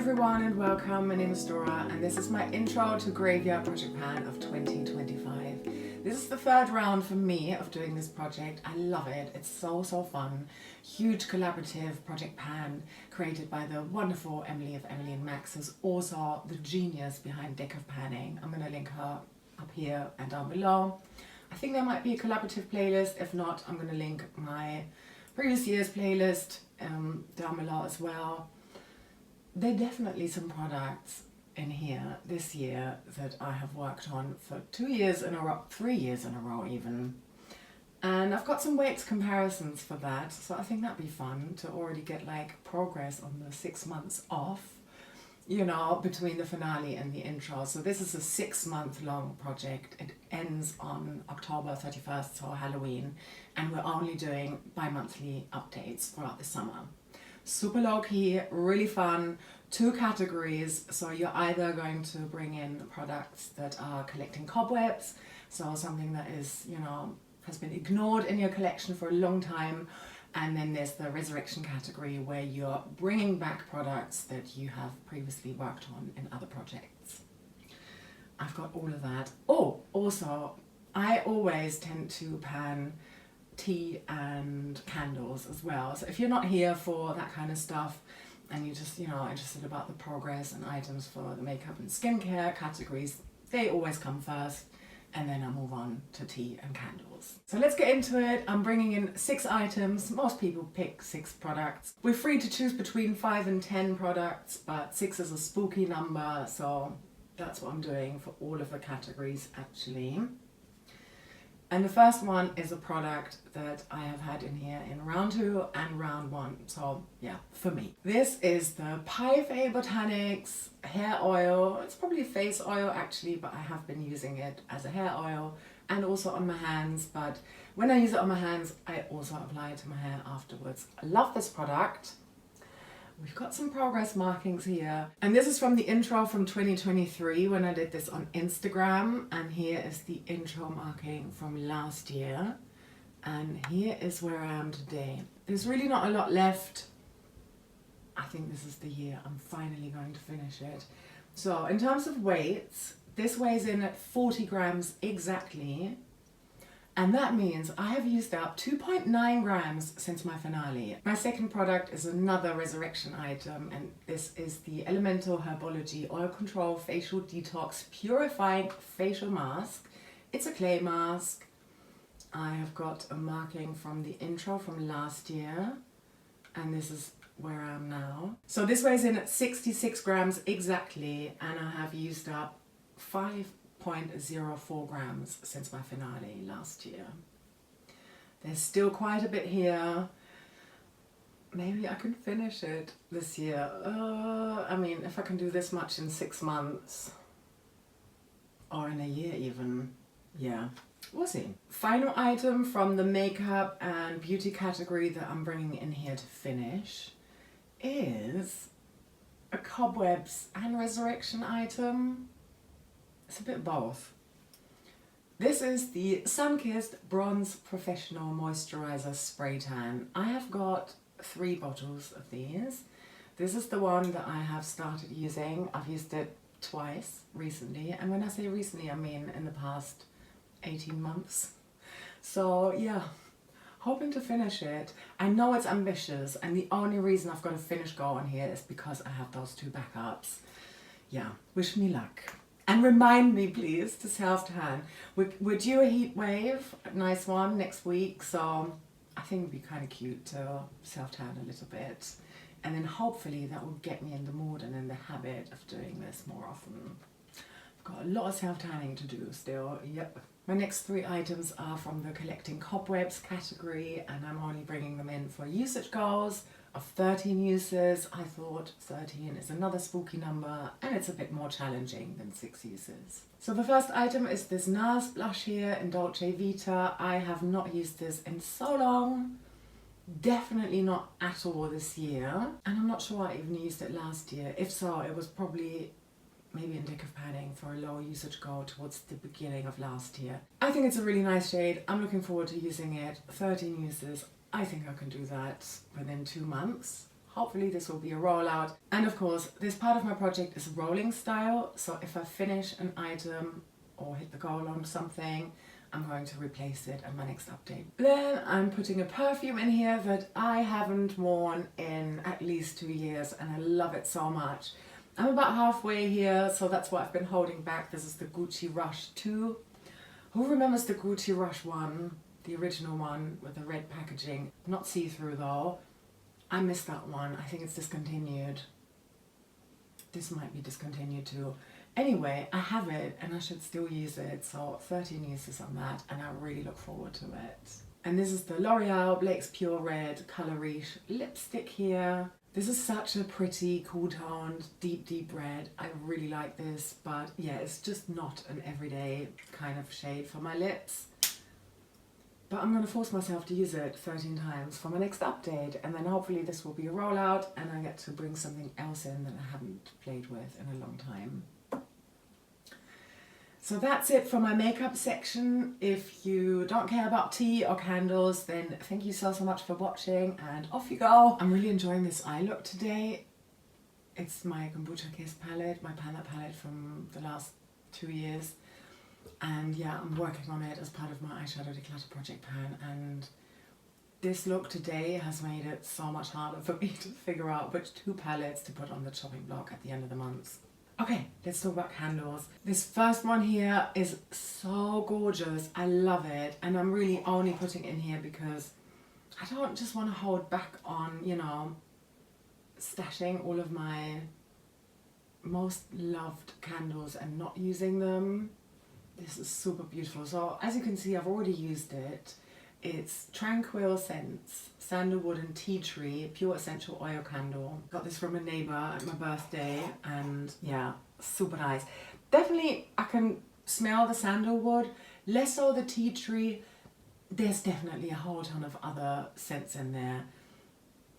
everyone and welcome. My name is Dora and this is my intro to Graveyard Project Pan of 2025. This is the third round for me of doing this project. I love it. It's so fun. Huge collaborative project pan created by the wonderful Emily of Emily and Max, who's also the genius behind Deck of Panning. I'm going to link her up here and down below. I think there might be a collaborative playlist. If not, I'm going to link my previous year's playlist down below as well. There are definitely some products in here this year that I have worked on for 2 years in a row, 3 years in a row even. And I've got some weights comparisons for that, so I think that'd be fun to already get like progress on the 6 months off, you know, between the finale and the intro. So this is a 6-month long project. It ends on October 31st, so Halloween, and we're only doing bi-monthly updates throughout the summer. Super low key, really fun, 2 categories. So you're either going to bring in products that are collecting cobwebs, so something that is, you know, has been ignored in your collection for a long time. And then there's the resurrection category where you're bringing back products that you have previously worked on in other projects. I've got all of that. Oh, also, I always tend to pan tea and candles as well. So if you're not here for that kind of stuff and you're just, you know, interested about the progress and items for the makeup and skincare categories, they always come first, and then I move on to tea and candles. So let's get into it. I'm bringing in 6 items. Most people pick 6 products. We're free to choose between 5 and 10 products, but 6 is a spooky number, so that's what I'm doing for all of the categories actually. And the first one is a product that I have had in here in round 2 and round 1. So yeah, for me. This is the Pie Botanics hair oil. It's probably a face oil actually, but I have been using it as a hair oil and also on my hands. But when I use it on my hands, I also apply it to my hair afterwards. I love this product. We've got some progress markings here. And this is from the intro from 2023 when I did this on Instagram. And here is the intro marking from last year. And here is where I am today. There's really not a lot left. I think this is the year I'm finally going to finish it. So in terms of weights, this weighs in at 40 grams exactly. And that means I have used up 2.9 grams since my finale. My second product is another resurrection item, and this is the Elemental Herbology Oil Control Facial Detox Purifying Facial Mask. It's a clay mask. I have got a marking from the intro from last year, and this is where I am now. So this weighs in at 66 grams exactly, and I have used up 5.04 grams since my finale last year. There's still quite a bit here. Maybe I can finish it this year. I mean, if I can do this much in 6 months or in a year even, yeah, we'll see. Final item from the makeup and beauty category that I'm bringing in here to finish is a cobwebs and resurrection item. It's a bit both. This is the Sunkissed Bronze Professional Moisturizer Spray Tan. I have got 3 bottles of these. This is the one that I have started using. I've used it twice recently, and when I say recently I mean in the past 18 months. So yeah, hoping to finish it. I know it's ambitious, and the only reason I've got a finish go on here is because I have those 2 backups. Yeah, wish me luck. And remind me, please, to self-tan. We're due a heat wave, a nice one, next week. So I think it'd be kind of cute to self-tan a little bit. And then hopefully that will get me in the mood and in the habit of doing this more often. I've got a lot of self-tanning to do still, yep. My next 3 items are from the Collecting Cobwebs category, and I'm only bringing them in for usage goals of 13 uses. I thought 13 is another spooky number, and it's a bit more challenging than 6 uses. So the first item is this NARS blush here in Dolce Vita. I have not used this in so long, definitely not at all this year, and I'm not sure I even used it last year. If so, it was probably maybe in Deck of Panning for a low usage goal towards the beginning of last year. I think it's a really nice shade. I'm looking forward to using it. 13 uses. I think I can do that within 2 months. hopefully this will be a rollout. And of course, this part of my project is rolling style. So if I finish an item or hit the goal on something, I'm going to replace it in my next update. Then I'm putting a perfume in here that I haven't worn in at least 2 years, and I love it so much. I'm about halfway here, so that's what I've been holding back. This is the Gucci Rush 2. Who remembers the Gucci Rush 1? The original one with the red packaging. Not see-through though. I missed that one. I think it's discontinued. This might be discontinued too. Anyway, I have it and I should still use it. So 13 uses on that, and I really look forward to it. And this is the L'Oreal Blake's Pure Red Color Riche lipstick here. This is such a pretty, cool toned, deep red. I really like this, but yeah, it's just not an everyday kind of shade for my lips. But I'm going to force myself to use it 13 times for my next update, and then hopefully this will be a rollout and I get to bring something else in that I haven't played with in a long time. So that's it for my makeup section. If you don't care about tea or candles, then thank you so much for watching, and off you go. I'm really enjoying this eye look today. It's my Kombucha Kiss palette, my Panda palette from the last 2 years. And yeah, I'm working on it as part of my eyeshadow declutter project pan, and this look today has made it so much harder for me to figure out which 2 palettes to put on the chopping block at the end of the month. Okay, let's talk about candles. This first one here is so gorgeous. I love it, and I'm really only putting it in here because I don't just want to hold back on, you know, stashing all of my most loved candles and not using them. This is super beautiful. So as you can see, I've already used it. It's Tranquil Scents, Sandalwood and Tea Tree, Pure Essential Oil Candle. Got this from a neighbour at my birthday, and yeah, super nice. Definitely, I can smell the sandalwood, less so the tea tree. There's definitely a whole ton of other scents in there.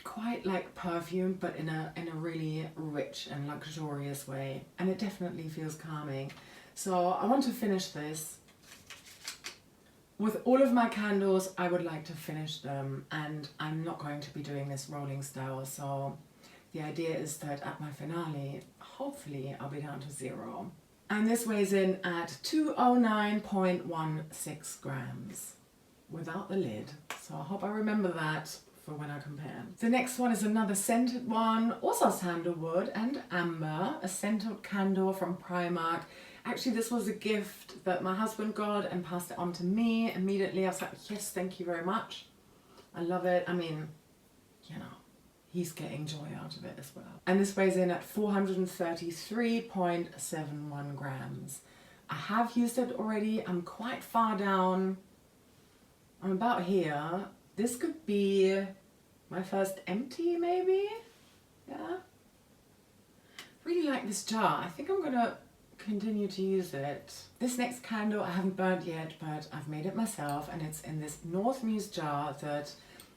Quite like perfume, but in a really rich and luxurious way. And it definitely feels calming. So I want to finish this. With all of my candles, I would like to finish them, and I'm not going to be doing this rolling style, so the idea is that at my finale, hopefully I'll be down to 0. And this weighs in at 209.16 grams without the lid, so I hope I remember that for when I compare. The next one is another scented one, also sandalwood and amber, a scented candle from Primark. Actually, this was a gift that my husband got and passed it on to me immediately. I was like, yes, thank you very much. I love it. I mean, you know, he's getting joy out of it as well. And this weighs in at 433.71 grams. I have used it already. I'm quite far down. I'm about here. This could be my first empty, maybe? Yeah. Really like this jar. I think I'm gonna continue to use it. This next candle I haven't burnt yet, but I've made it myself, and it's in this North Muse jar that,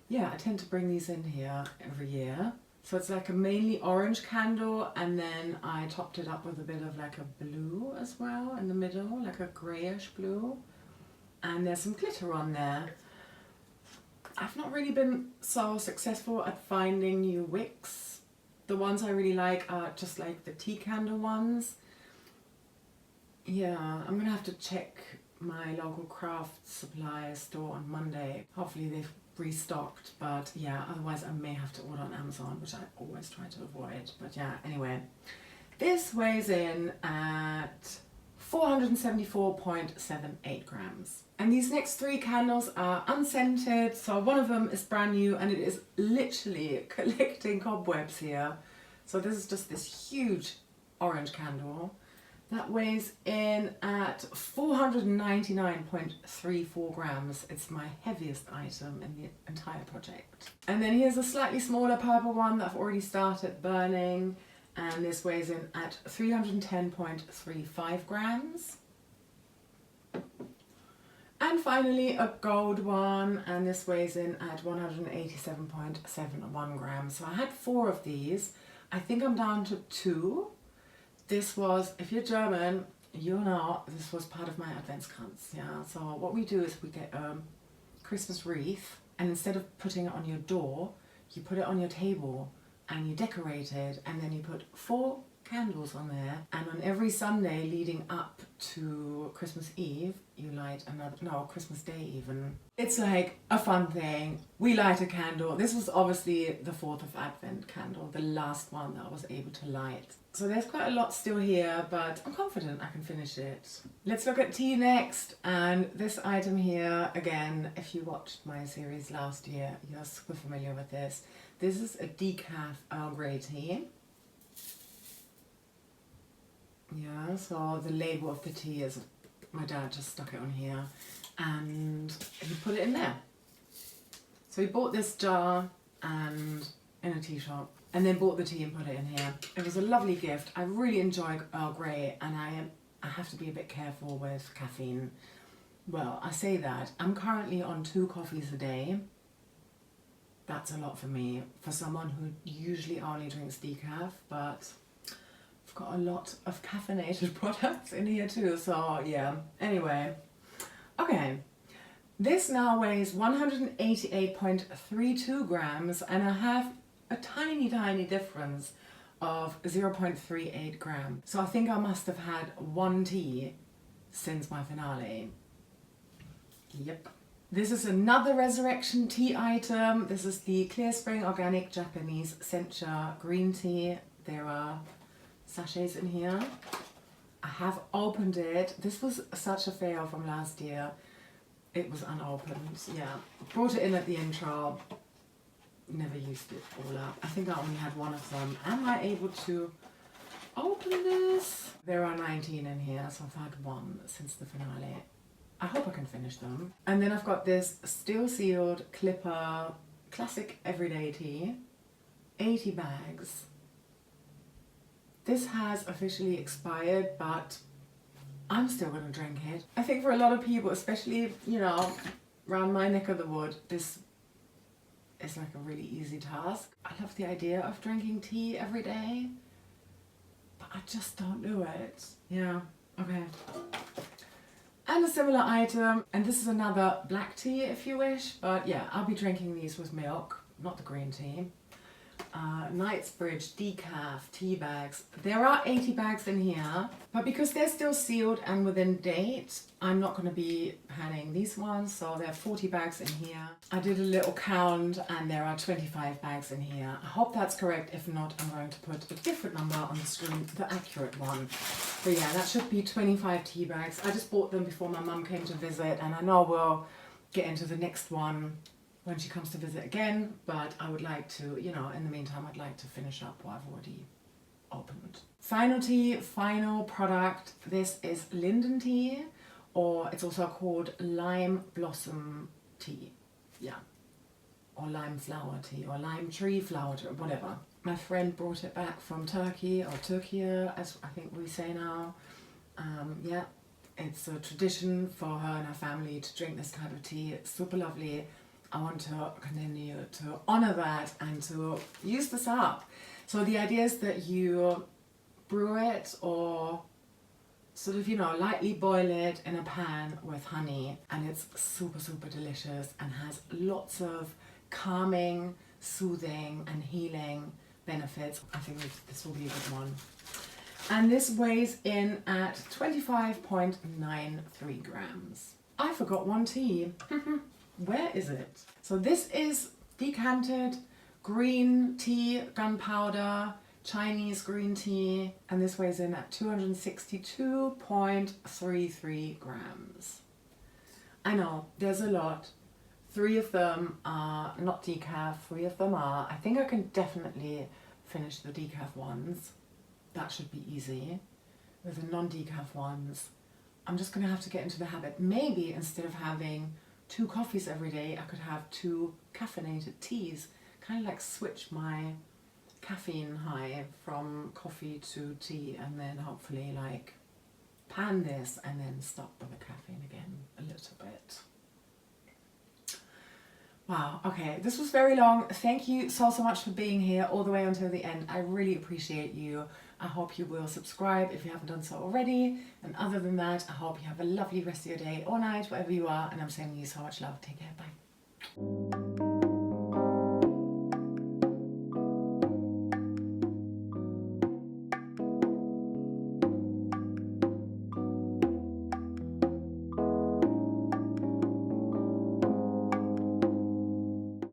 yeah, I tend to bring these in here every year. So it's like a mainly orange candle, and then I topped it up with a bit of like a blue as well in the middle, like a greyish blue. And there's some glitter on there. I've not really been so successful at finding new wicks. The ones I really like are just like the tea candle ones. Yeah, I'm gonna have to check my local craft supply store on Monday. Hopefully they've restocked, but yeah, otherwise I may have to order on Amazon, which I always try to avoid. But yeah, anyway, this weighs in at 474.78 grams. And these next 3 candles are unscented, so one of them is brand new and it is literally collecting cobwebs here. So this is just this huge orange candle. That weighs in at 499.34 grams. It's my heaviest item in the entire project. And then here's a slightly smaller purple one that I've already started burning, and this weighs in at 310.35 grams. And finally a gold one, and this weighs in at 187.71 grams. So I had 4 of these. I think I'm down to 2. This was, if you're German, you know, this was part of my Adventskranz, yeah. So what we do is we get a Christmas wreath, and instead of putting it on your door, you put it on your table, and you decorate it, and then you put 4 candles on there, and on every Sunday leading up to Christmas Eve you light another, no, Christmas Day even. It's like a fun thing. We light a candle. This was obviously the 4th of Advent candle, the last one that I was able to light. So there's quite a lot still here, but I'm confident I can finish it. Let's look at tea next, and this item here, again, if you watched my series last year, you're super familiar with this. This is a decaf Earl Grey tea. Yeah, so the label of the tea is, my dad just stuck it on here, and he put it in there. So he bought this jar and in a tea shop, and then bought the tea and put it in here. It was a lovely gift. I really enjoy Earl Grey, and I have to be a bit careful with caffeine. Well, I say that. I'm currently on 2 coffees a day. That's a lot for me, for someone who usually only drinks decaf, but I've got a lot of caffeinated products in here too, so yeah. Anyway, okay. This now weighs 188.32 grams, and I have a tiny difference of 0.38 grams. So I think I must have had 1 tea since my finale. Yep. This is another resurrection tea item. This is the Clear Spring Organic Japanese Sencha green tea. There are sachets in here. I have opened it. This was such a fail from last year. It was unopened. Yeah, brought it in at the intro. Never used it all up. I think I only had 1 of them. Am I able to open this? There are 19 in here, so I've had 1 since the finale. I hope I can finish them. And then I've got this still sealed Clipper classic everyday tea, 80 bags. This has officially expired, but I'm still going to drink it. I think for a lot of people, especially, you know, around my neck of the wood, this is like a really easy task. I love the idea of drinking tea every day, but I just don't do it. Yeah, okay. And a similar item, and this is another black tea if you wish, but yeah, I'll be drinking these with milk, not the green tea. Knightsbridge decaf tea bags. There are 80 bags in here, but because they're still sealed and within date, I'm not going to be panning these ones, so there are 40 bags in here. I did a little count and there are 25 bags in here. I hope that's correct. If not, I'm going to put a different number on the screen, the accurate one. But yeah, that should be 25 tea bags. I just bought them before my mum came to visit, and I know we'll get into the next one when she comes to visit again, but I would like to, you know, in the meantime, I'd like to finish up what I've already opened. Final tea, final product. This is linden tea, or it's also called lime blossom tea. Yeah. Or lime flower tea, or lime tree flower tea, or whatever. My friend brought it back from Turkey, or Turkey, as I think we say now. Yeah, it's a tradition for her and her family to drink this type of tea. It's super lovely. I want to continue to honor that and to use this up. So the idea is that you brew it, or sort of, you know, lightly boil it in a pan with honey, and it's super delicious and has lots of calming, soothing and healing benefits. I think this will be a good one. And this weighs in at 25.93 grams. I forgot 1 tea. Where is it? So this is decanted green tea, gunpowder, Chinese green tea, and this weighs in at 262.33 grams. I know, there's a lot. 3 of them are not decaf, 3 of them are. I think I can definitely finish the decaf ones. That should be easy. With the non-decaf ones, I'm just gonna have to get into the habit. Maybe instead of having 2 coffees every day, I could have 2 caffeinated teas. Kind of like switch my caffeine high from coffee to tea, and then hopefully like pan this and then stop with the caffeine again a little bit. Wow, okay, this was very long. Thank you so much for being here all the way until the end. I really appreciate you. I hope you will subscribe if you haven't done so already. And other than that, I hope you have a lovely rest of your day or night, wherever you are. And I'm sending you so much love. Take care. Bye.